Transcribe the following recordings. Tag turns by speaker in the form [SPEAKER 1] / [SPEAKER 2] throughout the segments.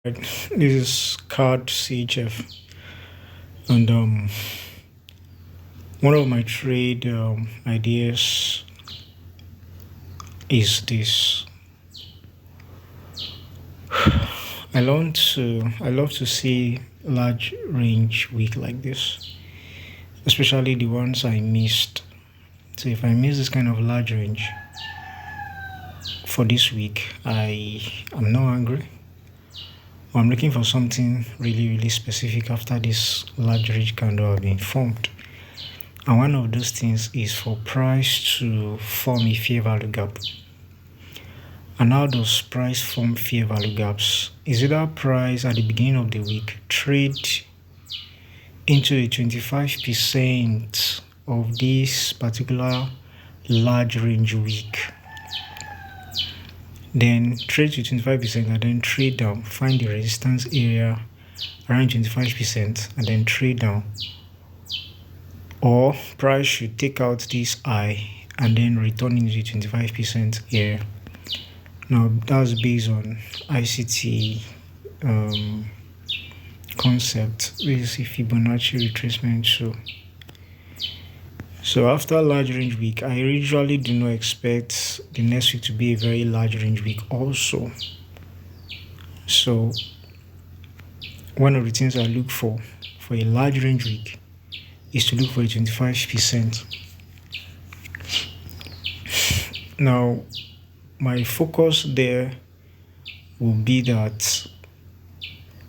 [SPEAKER 1] This is CADCHF, and one of my trade ideas is this. I love to see large range week like this, especially the ones I missed. So if I miss this kind of large range for this week, I'm not angry. I'm looking for something really specific after this large range candle have been formed. And one of those things is for price to form a fair value gap. And how does price form fair value gaps? Is either price at the beginning of the week trade into a 25% of this particular large range week, then trade to 25% and then trade down, find the resistance area around 25% and then trade down. Or price should take out this high and then return into the 25% area. Now that's based on ICT concept, which is a Fibonacci retracement. So after large range week, I usually do not expect the next week to be a very large range week also. So one of the things I look for a large range week is to look for a 25%. Now my focus there will be that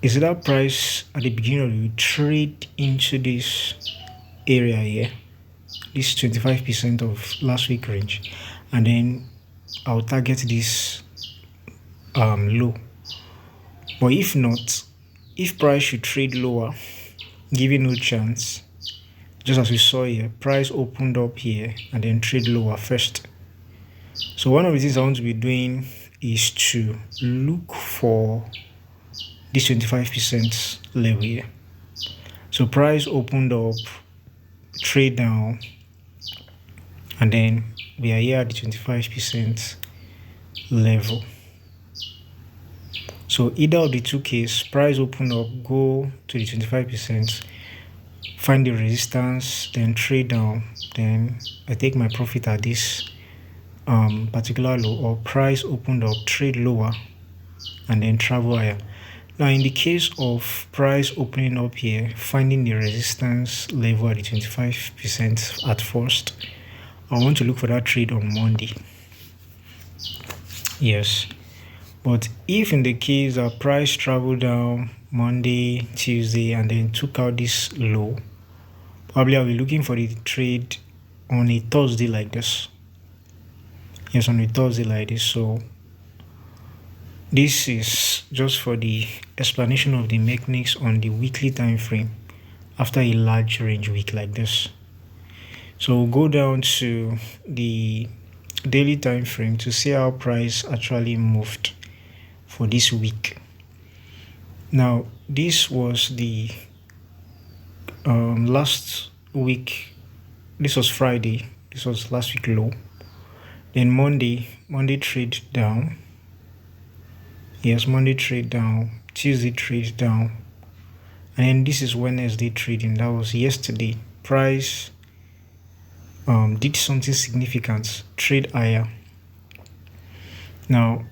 [SPEAKER 1] is that price at the beginning of the week trade into this area here, this 25% of last week range, and then I'll target this low. But if not, if price should trade lower, giving no chance, just as we saw here, price opened up here and then trade lower first. So one of the things I want to be doing is to look for this 25% level here. So price opened up, trade down, and then we are here at the 25% level. So either of the two cases, price opened up, go to the 25%, find the resistance, then trade down, then I take my profit at this particular low, or price opened up, trade lower, and then travel higher. Now in the case of price opening up here, finding the resistance level at the 25% at first, I want to look for that trade on Monday. Yes, but if in the case that price traveled down Monday, Tuesday, and then took out this low, probably I'll be looking for the trade on a Thursday like this. Yes, on a Thursday like this. So this is just for the explanation of the mechanics on the weekly time frame after a large range week like this. So we'll go down to the daily time frame to see how price actually moved for this week. Now this was the last week. This was Friday. This was last week low. Then Monday trade down. Yes, Monday trade down, Tuesday trade down, and then this is Wednesday trading. That was yesterday. Price did something significant, trade higher. Now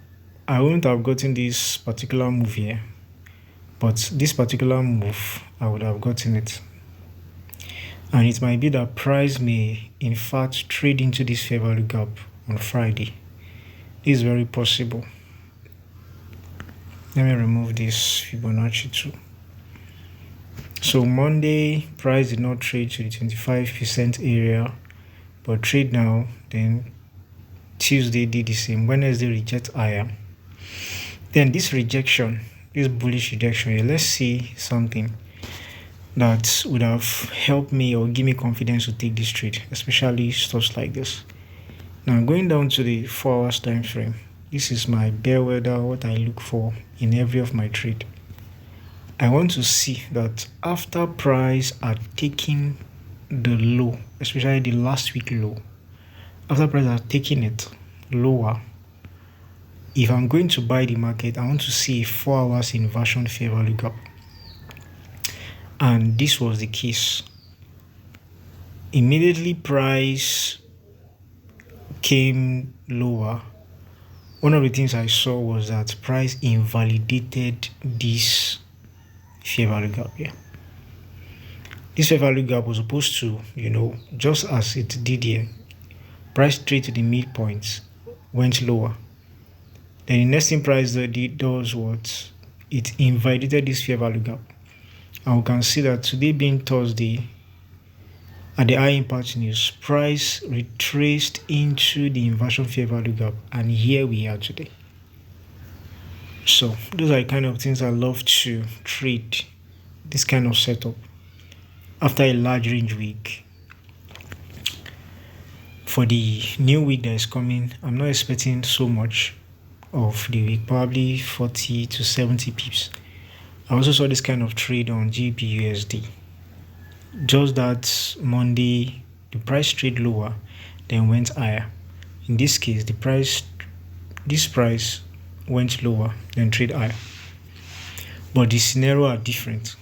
[SPEAKER 1] I wouldn't have gotten this particular move here, but this particular move I would have gotten it, and it might be that price may in fact trade into this fair value gap on Friday. This is very possible. Let me remove this Fibonacci too. So Monday, price did not trade to the 25% area, but trade now. Then Tuesday did the same. Wednesday reject higher. Then this rejection, this bullish rejection here, let's see something that would have helped me or give me confidence to take this trade, especially stuff like this. Now going down to the 4 hours time frame, this is my bellwether, what I look for in every of my trade. I want to see that after price are taking the low, especially the last week low, after price are taking it lower, if I'm going to buy the market, I want to see a 4 hours inversion fair value gap. And this was the case. Immediately price came lower. One of the things I saw was that price invalidated this fair value gap here. This fair value gap was supposed to, just as it did here, price trade to the midpoint, went lower. Then the next thing price did was what? It invalidated this fair value gap. And we can see that today being Thursday, at the high impact news, price retraced into the inversion fair value gap, and here we are today. So those are the kind of things I love to trade, this kind of setup after a large range week. For the new week that is coming, I'm not expecting so much of the week, probably 40 to 70 pips. I also saw this kind of trade on GBPUSD. Just that Monday, the price trade lower, then went higher. In this case, this price went lower, then trade higher. But the scenario are different.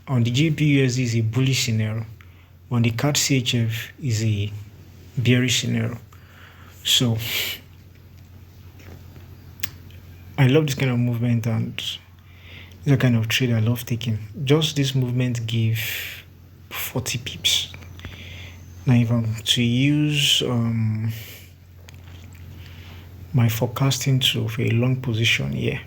[SPEAKER 1] On the GBPUSD is a bullish scenario. On the CADCHF is a bearish scenario. So I love this kind of movement, and this is the kind of trade I love taking. Just this movement gave 40 pips. Now if I'm to use my forecasting tool for a long position here,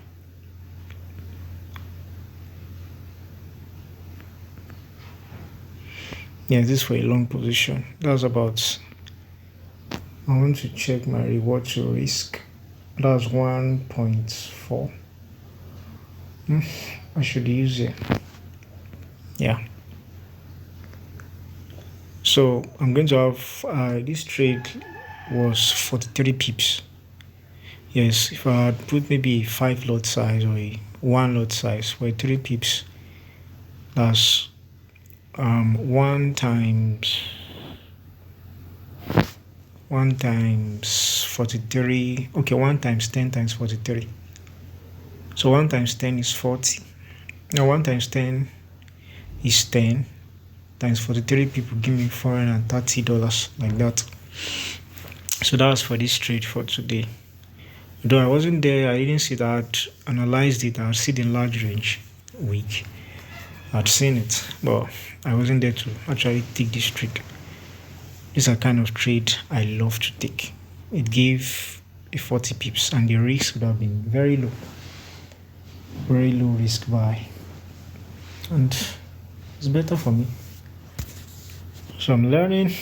[SPEAKER 1] this is for a long position. That's about, I want to check my reward to risk. That's 1.4. I should use it. So I'm going to have this trade was 43 pips. Yes, if I had put maybe 5 lot size or a 1 lot size for 3 pips, that's 1 times 43. Okay, 1 times 10 times 43. So 1 times 10 is 40. Now 1 times 10 is 10 times 43 people give me $430, like that. So that's for this trade for today. Though I wasn't there, I didn't see that, analyzed it, I'd see the large range week. I'd seen it, but I wasn't there to actually take this trade. These are kind of trade I love to take. It gave a 40 pips, and the risk would have been very low risk buy, and it's better for me. So I'm learning.